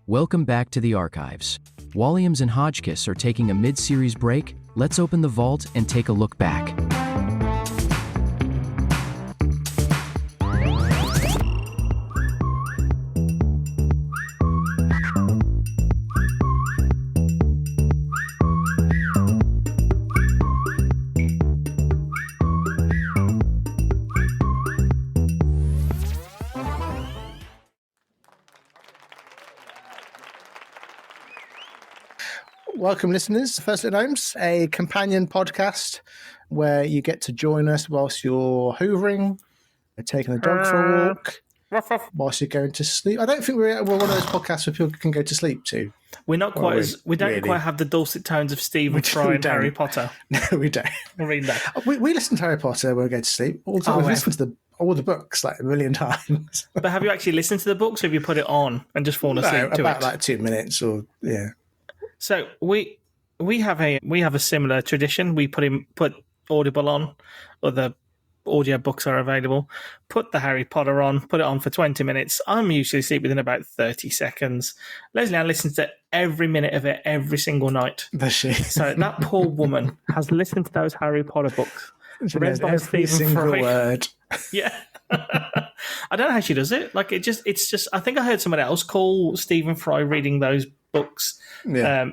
Welcome back to the archives. Walliams and Hotchkiss are taking a mid-series break. Let's open the vault and take a look back. Welcome, listeners, to First Little Homes, a companion podcast where you get to join us whilst you're hoovering, taking the dog for a walk, whilst you're going to sleep. I don't think we're one of those podcasts where people can go to sleep to. We're not quite we don't quite have the dulcet tones of Stephen Fry and Harry Potter. No, we don't. We'll read that. We listen to Harry Potter when we go to sleep. We've listened to all the books like a million times. But have you actually listened to the books, or have you put it on and just fallen asleep to it? About like 2 minutes, or yeah. So we have a similar tradition. We put Audible on, or the audio books are available. Put the Harry Potter on. Put it on for 20 minutes. I'm usually asleep within about 30 seconds. Leslie Ann listens to every minute of it every single night. Does she? So that poor woman has listened to those Harry Potter books. She knows every single word. Yeah. I don't know how she does it. Like it's just. I think I heard someone else call Stephen Fry reading those books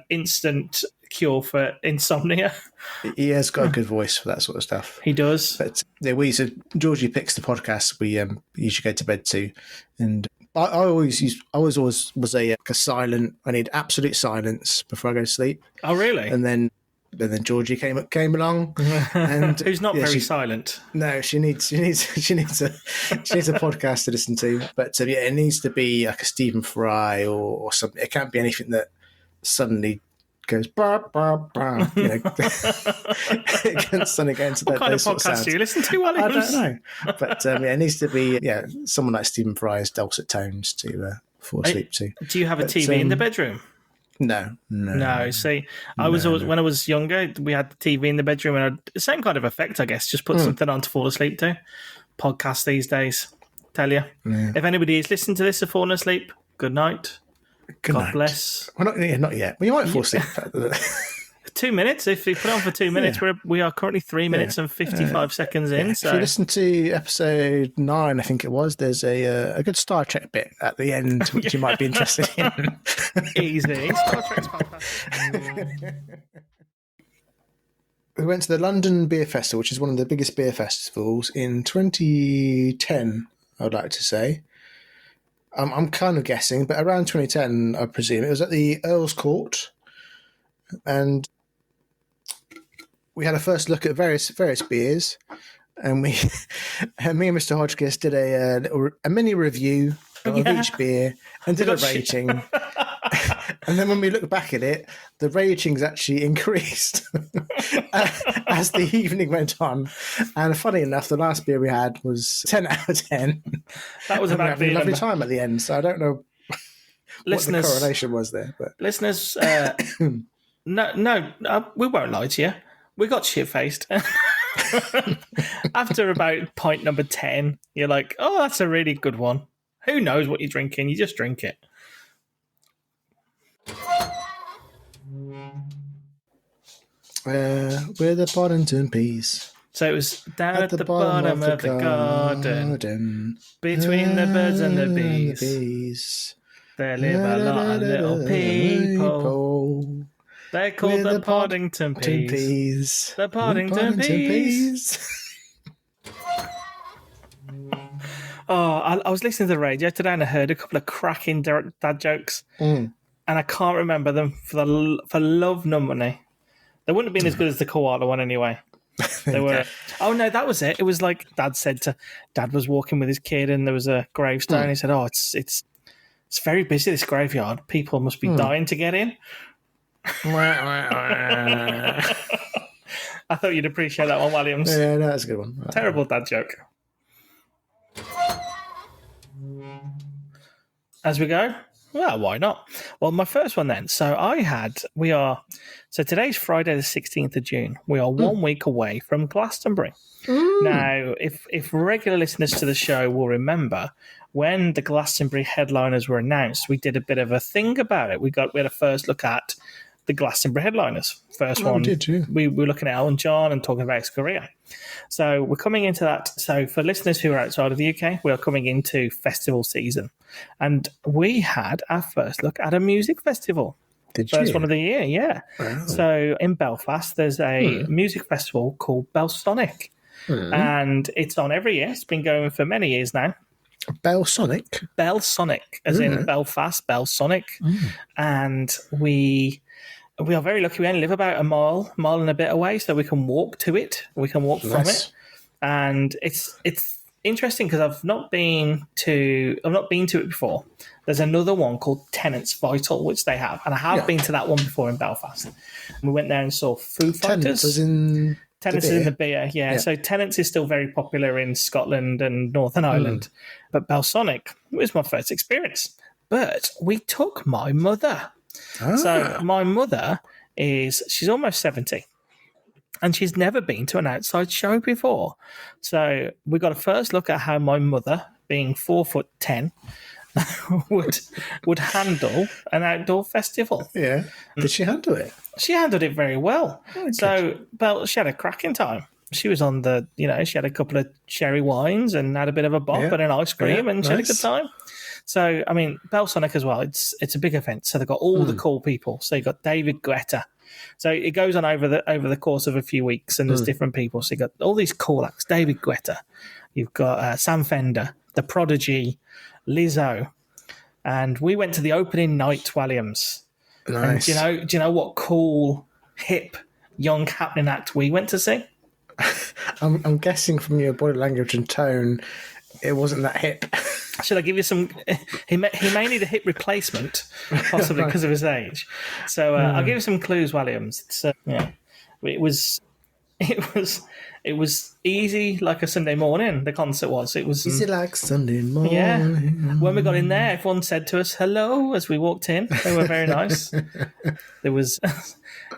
instant cure for insomnia. He has got a good voice for that sort of stuff. He does. But yeah, Georgie picks the podcast we usually go to bed to, and I always was a silent. I need absolute silence before I go to sleep. Oh, really? And then Georgie came along, and who's not very silent. No, she needs a podcast to listen to. But it needs to be like a Stephen Fry or something. It can't be anything that suddenly goes bah, bah, bah, it can suddenly go into what kind of podcast do you listen to, Williams? I don't know, but it needs to be someone like Stephen Fry's dulcet tones to fall asleep to. Do you have a TV in the bedroom? No. See, I was always, when I was younger, we had the TV in the bedroom, and the same kind of effect, I guess. Just put something on to fall asleep to. Podcasts these days, tell you. Yeah. If anybody is listening to this and falling asleep, good night. God bless. Well, not yet. Well, you might fall asleep. 2 minutes. If we put it on for 2 minutes, we are currently 3 minutes and 55 seconds in. So. If you listen to episode 9, I think it was, there's a good Star Trek bit at the end, which you might be interested in. Easy. Star Trek's fantastic. We went to the London Beer Festival, which is one of the biggest beer festivals in 2010, I would like to say. I'm kind of guessing, but around 2010, I presume. It was at the Earl's Court, and we had a first look at various beers, and me and Mr. Hodgkiss did a mini review of each beer and did a rating. And then when we look back at it, the ratings actually increased as the evening went on. And funny enough, the last beer we had was 10 out of 10. That was about having a lovely time at the end. So I don't know what the correlation was there. But listeners, no, we won't lie to you. We got shit-faced. After about pint number 10, you're like, oh, that's a really good one. Who knows what you're drinking? You just drink it. We're the Boddington Peas. So it was down at the bottom of the garden, between the birds and the bees. There live a lot of little people. They're called the Poddington Peas. The Poddington Peas. Oh, I was listening to the radio today and I heard a couple of cracking dad jokes, and I can't remember them for love nor money. They wouldn't have been as good as the koala one anyway. They were. Oh no, that was it. It was like Dad was walking with his kid and there was a gravestone. He said, "Oh, it's very busy, this graveyard. People must be dying to get in." I thought you'd appreciate that one, Williams. Yeah, no, that's a good one. Terrible dad joke. As we go, Well, why not? Well, my first one then. So today's Friday the 16th of June. We are 1 week away from Glastonbury. Now, if regular listeners to the show will remember, when the Glastonbury headliners were announced, we did a bit of a thing about it. We had a first look at the Glastonbury headliners. First one, we were looking at Elton John and talking about his career. So we're coming into that. So for listeners who are outside of the UK, we are coming into festival season. And we had our first look at a music festival. First one of the year, yeah. Wow. So in Belfast, there's a music festival called Belsonic. And it's on every year. It's been going for many years now. Belsonic? Belsonic, as in Belfast, Belsonic. And we are very lucky. We only live about a mile and a bit away, so we can walk to it. We can walk from it. And it's interesting because I've not been to it before. There's another one called Tennent's Vital, which they have, and I have been to that one before in Belfast. And we went there and saw Foo Fighters. Tennent's is in the beer, yeah. So Tennent's is still very popular in Scotland and Northern Ireland, but Belsonic was my first experience. But we took my mother. So my mother she's almost 70. And she's never been to an outside show before. So we got a first look at how my mother, being 4'10", would handle an outdoor festival. Yeah. Did she handle it? She handled it very well. Oh, so, she had a cracking time. She was on she had a couple of cherry wines and had a bit of a bop and an ice cream and she had a good time. So, I mean, Belsonic as well, it's a big event. So they've got all the cool people. So you've got David Guetta. So it goes on over the course of a few weeks and there's different people. So you've got all these cool acts. David Guetta. You've got Sam Fender, The Prodigy, Lizzo. And we went to the opening night, Williams. Nice. And do you know what cool, hip, young happening act we went to see? I'm guessing from your body language and tone, it wasn't that hip. Should I give you some? He may need a hip replacement, possibly because of his age. So I'll give you some clues, Williams. It was easy like a Sunday morning. The concert was. It was easy like Sunday morning. Yeah. When we got in there, everyone said to us hello as we walked in. They were very nice. There was,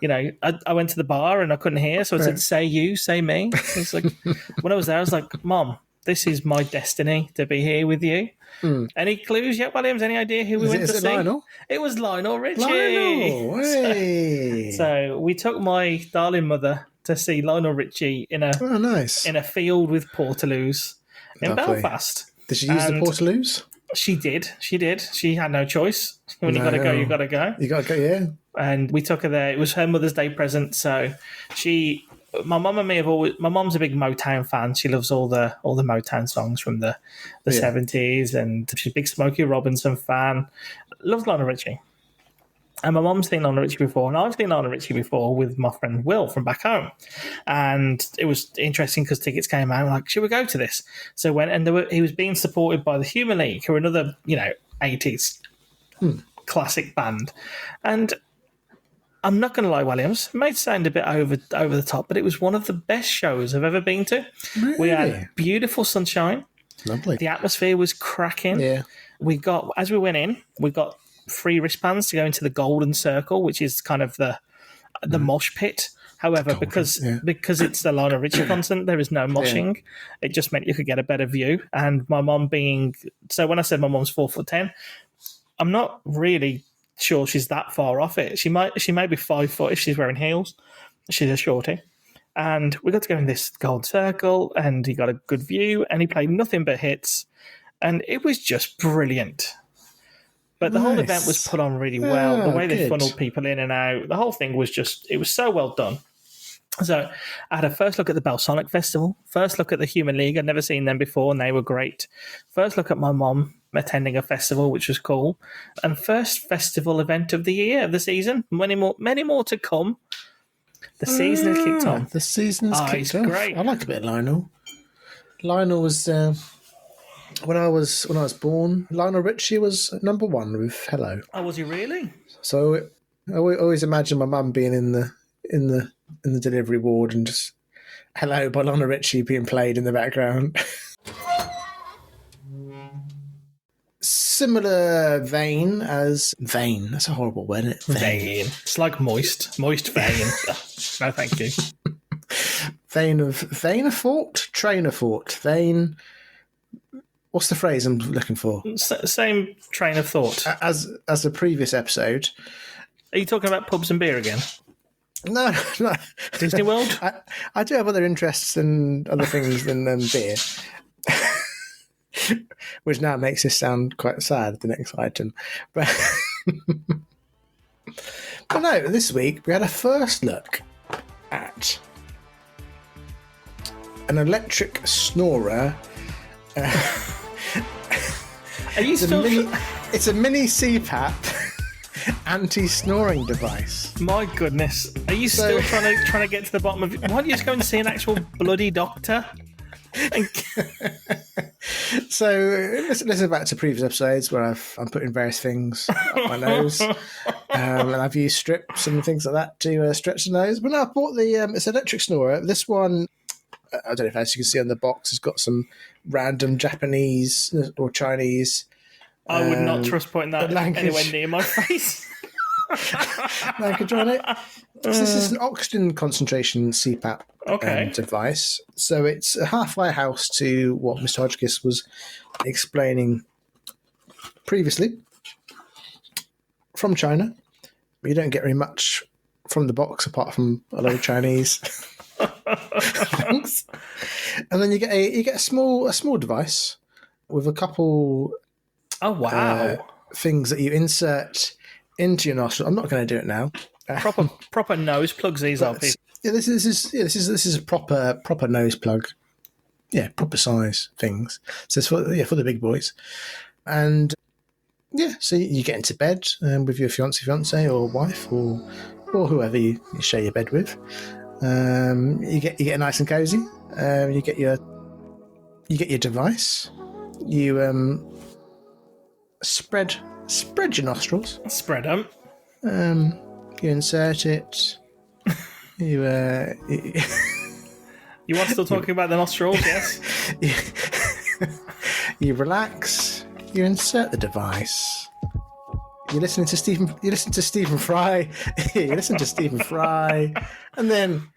I went to the bar and I couldn't hear, so I said, "Say you, say me." It's like when I was there, I was like, "Mom, this is my destiny to be here with you." Any clues yet, Williams? Any idea who we went to see? Lionel? It was Lionel Richie. Lionel, hey. So we took my darling mother to see Lionel Richie in a field with portaloos in Belfast. Did she use the portaloos? She did. She had no choice. When you got to go, you got to go. You got to go, yeah. And we took her there. It was her Mother's Day present. So my mum and me have always. My mum's a big Motown fan. She loves all the Motown songs from the 70s, and she's a big Smokey Robinson fan. Loves Lionel Richie. And my mum's seen Lionel Richie before, and I've seen Lionel Richie before with my friend Will from back home. And it was interesting because tickets came out. We're like, should we go to this? So he was being supported by the Human League, who are another 80s classic band. And I'm not going to lie, Williams, it may sound a bit over the top, but it was one of the best shows I've ever been to. Really? We had beautiful sunshine. Lovely. The atmosphere was cracking. Yeah. As we went in, we got free wristbands to go into the Golden Circle, which is kind of the mosh pit. However, because it's the Lionel Richie concert, there is no moshing. Yeah. It just meant you could get a better view. And my mum when I said my mum's 4'10", I'm not really sure she's that far off it. She may be 5 foot if she's wearing heels. She's a shorty. And we got to go in this Gold Circle, and he got a good view, and he played nothing but hits, and it was just brilliant. But the whole event was put on really well. The way they funneled people in and out, the whole thing was it was so well done. So I had a first look at the Belsonic Festival, first look at the Human League. I'd never seen them before, and they were great. First look at my mom attending a festival, which was cool. And first festival event of the season. Many more to come. The season has kicked on. The season has kicked off. Great. I like a bit of Lionel. Lionel was when I was born. Lionel Richie was number one with Hello. Oh, was he really? So I always imagine my mum being in the delivery ward and just Hello by Lionel Richie being played in the background. similar vein as vein. That's a horrible word, isn't it? Vein. It's like moist vein. No, thank you. Vein of thought, train of thought, vein. What's the phrase I'm looking for? Same train of thought. As the previous episode. Are you talking about pubs and beer again? No. Disney World? I do have other interests and other things than beer. Which now makes this sound quite sad, the next item. But no, this week we had a first look at an electric snorer. Are you still... It's a mini CPAP anti-snoring device. My goodness. Are you still trying to get to the bottom of it? Why don't you just go and see an actual bloody doctor? So listen back to previous episodes where I'm putting various things up my nose, and I've used strips and things like that to stretch the nose. But now I've bought the it's an electric snorer. This one, I don't know if, as you can see on the box, has got some random Japanese or Chinese. I would not trust putting that anywhere near my face. Language on it. So this is an oxygen concentration CPAP device. So it's a halfway house to what Mr. Hodgkiss was explaining previously from China. You don't get very much from the box apart from a lot of Chinese things. And then you get a small device with a couple things that you insert into your nostril. I'm not going to do it now. Proper nose plugs these are. Yeah, this is a proper nose plug. Yeah, proper size things. So it's for the big boys. And yeah, so you get into bed with your fiance or wife or whoever you share your bed with. You get nice and cozy. You get your device. You spread your nostrils. Spread them. You insert it. You are still talking about the nostrils? Yes. You relax. You insert the device. You listen to Stephen Fry. You listen to Stephen Fry, and then.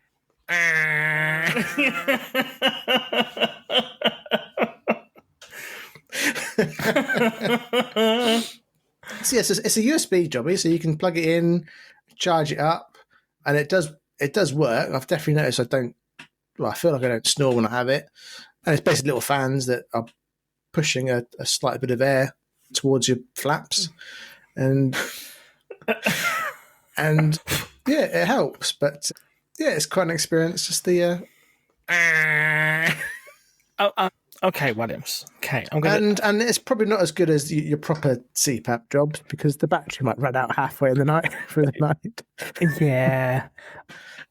So yes, it's a USB jobby, so you can plug it in, charge it up, and it does work. I've definitely noticed I feel like I don't snore when I have it. And it's basically little fans that are pushing a slight bit of air towards your flaps. And yeah, it helps. But yeah, it's quite an experience. Just the Okay, Williams. Okay, and it's probably not as good as your proper CPAP jobs because the battery might run out halfway in the night through the night. Yeah.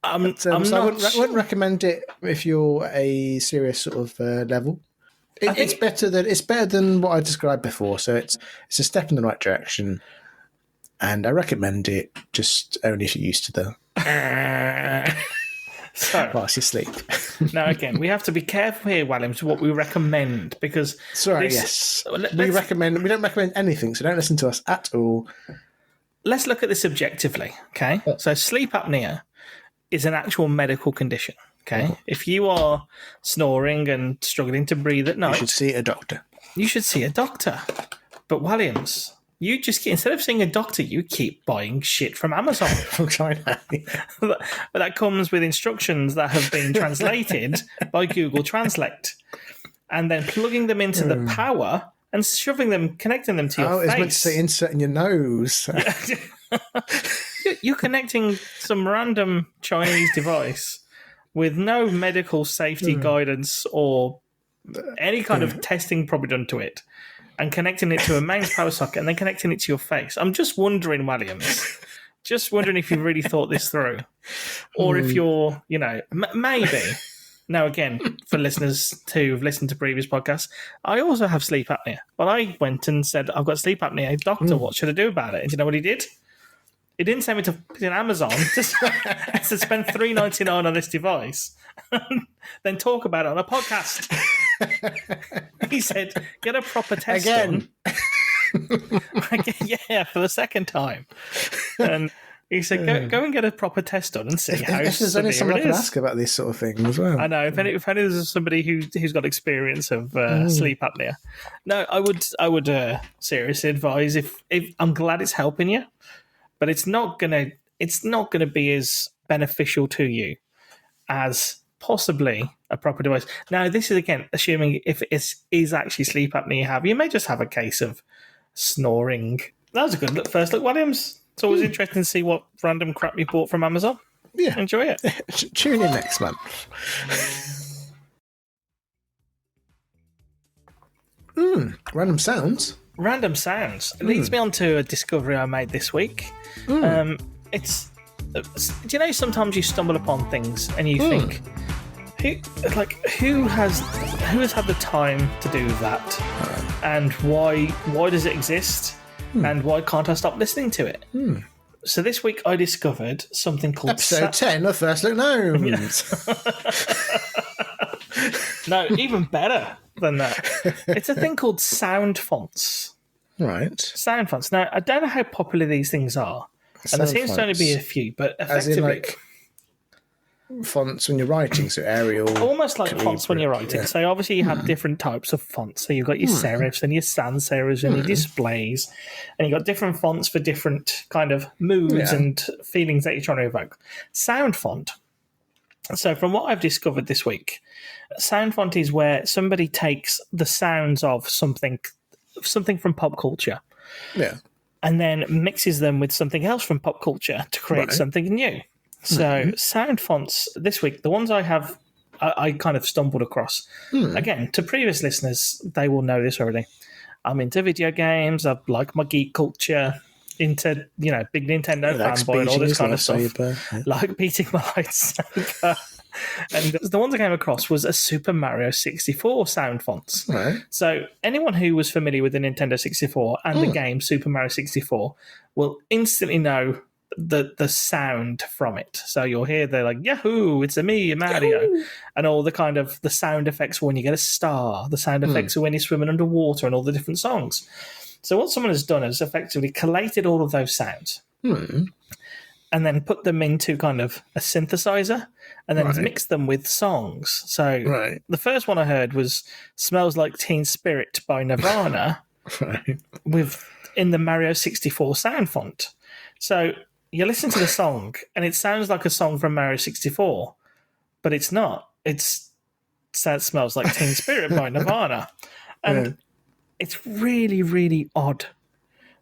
I wouldn't recommend it if you're a serious sort of level. It's better than what I described before. So it's a step in the right direction, and I recommend it just only if you're used to the. So, whilst you sleep. Now, again, we have to be careful here, Williams, what we recommend because. Yes. We don't recommend anything, so don't listen to us at all. Let's look at this objectively, okay? Yeah. So, sleep apnea is an actual medical condition, okay? Mm-hmm. If you are snoring and struggling to breathe at night, you should see a doctor. But, Williams, you just instead of seeing a doctor, you keep buying shit from Amazon. From China. But that comes with instructions that have been translated by Google Translate. And then plugging them into the power and connecting them to your face. Oh, it's meant to say insert in your nose. You're connecting some random Chinese device with no medical safety guidance or any kind of testing probably done to it. And connecting it to a mains power socket and then connecting it to your face. I'm just wondering, Williams, if you've really thought this through. Or if you're, maybe. Now, again, for listeners who've listened to previous podcasts, I also have sleep apnea. But I went and said, I've got sleep apnea. Doctor, what should I do about it? And do you know what he did? He didn't send me to Amazon to spend $3.99 on this device and then talk about it on a podcast. He said, get a proper test done. Yeah, for the second time. And he said, go and get a proper test done and see how If there's only someone I severe can it is. ask about this sort of thing as well. I know. If only there's somebody who's got experience of sleep apnea. No, I would seriously advise if I'm glad it's helping you, but it's not gonna be as beneficial to you as possibly a proper device. Now, this is again assuming if it is actually sleep apnea you have. You may just have a case of snoring. That was a good first look, Williams. It's always interesting to see what random crap you bought from Amazon. Yeah. Enjoy it. Tune in next month. Random sounds. Random sounds. It leads me on to a discovery I made this week. It's do you know sometimes you stumble upon things and you think who has had the time to do that, and why does it exist, and why can't I stop listening to it? So this week I discovered something called episode 10 of First Look Gnomes. No, even better than that. It's a thing called SoundFonts. Right. SoundFonts. Now, I don't know how popular these things are, and there seems to only be a few, but effectively... As in, like, fonts when you're writing, so Arial... Almost like fonts when you're writing. Yeah. So obviously you have different types of fonts. So you've got your serifs and your sans serifs and your displays, and you've got different fonts for different kind of moods and feelings that you're trying to evoke. SoundFont. So from what I've discovered this week, SoundFont is where somebody takes the sounds of something from pop culture, and then mixes them with something else from pop culture to create something new. So SoundFonts this week, the ones I have, I kind of stumbled across. Again, to previous listeners, they will know this already. I'm into video games. I like my geek culture. Into big Nintendo fanboy and all this kind of stuff. Like beating my lightsaber. And the ones I came across was a Super Mario 64 sound fonts. Right. So anyone who was familiar with the Nintendo 64 and the game Super Mario 64 will instantly know the sound from it. So you'll hear they're like, Yahoo, it's a me, Mario. Yahoo! And all the kind of the sound effects when you get a star, the sound effects when you're swimming underwater, and all the different songs. So what someone has done is effectively collated all of those sounds and then put them into kind of a synthesizer and then mixed them with songs. So the first one I heard was Smells Like Teen Spirit by Nirvana in the Mario 64 sound font. So you listen to the song and it sounds like a song from Mario 64, but it's not. It Smells Like Teen Spirit by Nirvana. And it's really, really odd,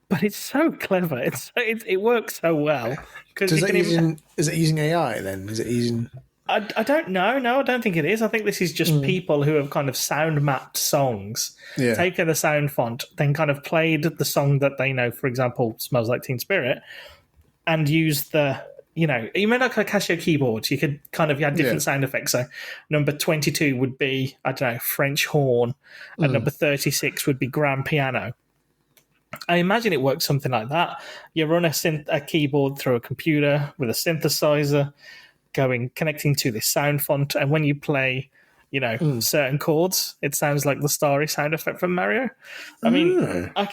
but it's so clever. It works so well. Is it using AI then? Is it using... I don't know. No, I don't think it is. I think this is just people who have kind of sound mapped songs, taken the sound font, then kind of played the song that they know, for example, Smells Like Teen Spirit, and used the... you may like a Casio keyboard. You could kind of you had different sound effects. So number 22 would be, I don't know, French horn, and number 36 would be grand piano. I imagine it works something like that. You run a keyboard through a computer with a synthesizer, connecting to this sound font, and when you play, certain chords, it sounds like the starry sound effect from Mario. I mean, I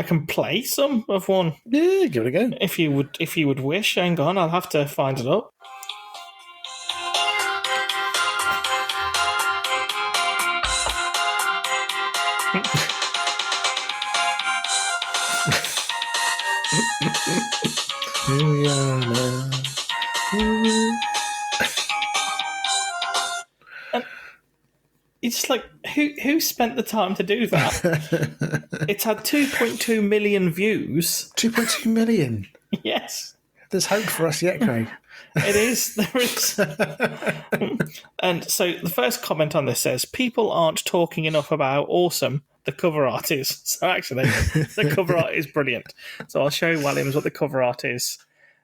can play some of one. Yeah, give it a go. If you would wish. Hang on, I'll have to find it up. It's just like, who spent the time to do that? It's had 2.2 million views. 2.2 million? Yes. There's hope for us yet, Craig. It is. There is. And so the first comment on this says, people aren't talking enough about how awesome the cover art is. So actually, the cover art is brilliant. So I'll show Williams what the cover art is.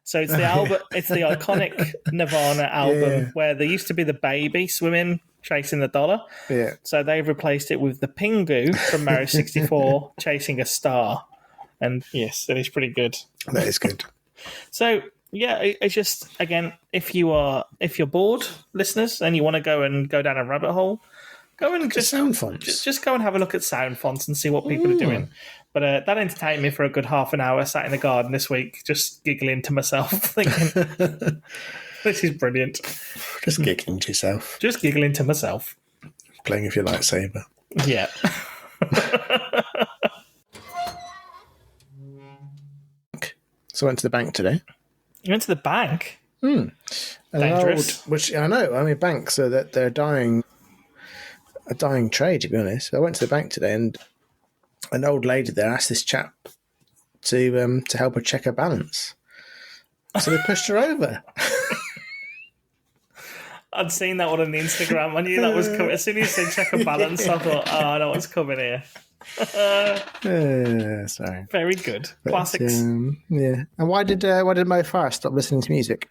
So it's the album. It's the iconic Nirvana album where there used to be the baby swimming, chasing the dollar. Yeah. So they've replaced it with the Pingu from Mario 64 chasing a star. And yes, that is pretty good. That is good. So yeah, it's just, again, if you're bored, listeners, and you want to go down a rabbit hole, Go and just SoundFonts. Just go and have a look at SoundFonts and see what people are doing. But that entertained me for a good half an hour, sat in the garden this week, just giggling to myself, thinking, this is brilliant. Just giggling to yourself. Just giggling to myself. Playing with your lightsaber. Yeah. So I went to the bank today. You went to the bank? Dangerous. Which I know. I mean, banks are that they're a dying trade, to be honest. I went to the bank today, and an old lady there asked this chap to help her check her balance. So they pushed her over. I'd seen that one on Instagram. I knew that was coming. As soon as you said check a balance, I thought, oh, I know what's coming here. Sorry. Very good. Classics. Yeah. And why did Mo Farah stop listening to music?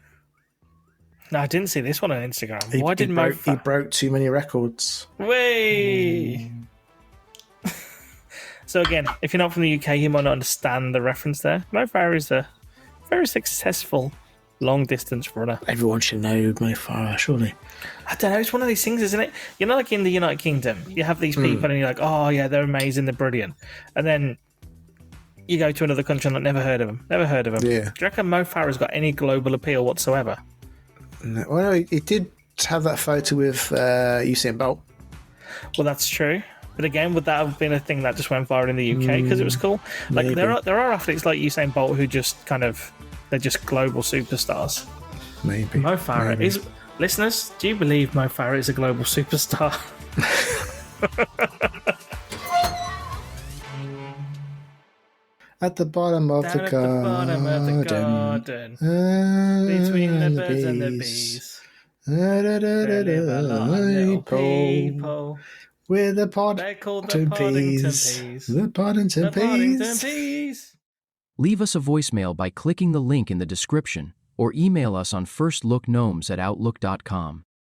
No, I didn't see this one on Instagram. Why did Mo He broke too many records. Way. So again, if you're not from the UK, you might not understand the reference there. Mo Farah is a very successful long-distance runner. Everyone should know Mo Farah, surely. I don't know, it's one of these things, isn't it? You know, like in the United Kingdom, you have these people and you're like, oh yeah, they're amazing, they're brilliant. And then you go to another country and like, never heard of them. Yeah. Do you reckon Mo Farah's got any global appeal whatsoever? No. Well, he did have that photo with Usain Bolt. Well, that's true. But again, would that have been a thing that just went viral in the UK because it was cool? Like maybe. there are athletes like Usain Bolt who just kind of, they're just global superstars. Maybe. Mo Farah is... Listeners, do you believe Mo Farah is a global superstar? At the bottom of the garden. Between the birds and the bees. There live a lot of people. With the They're called the Poddington Peas. The Poddington Peas. Leave us a voicemail by clicking the link in the description or email us on firstlookgnomes@outlook.com.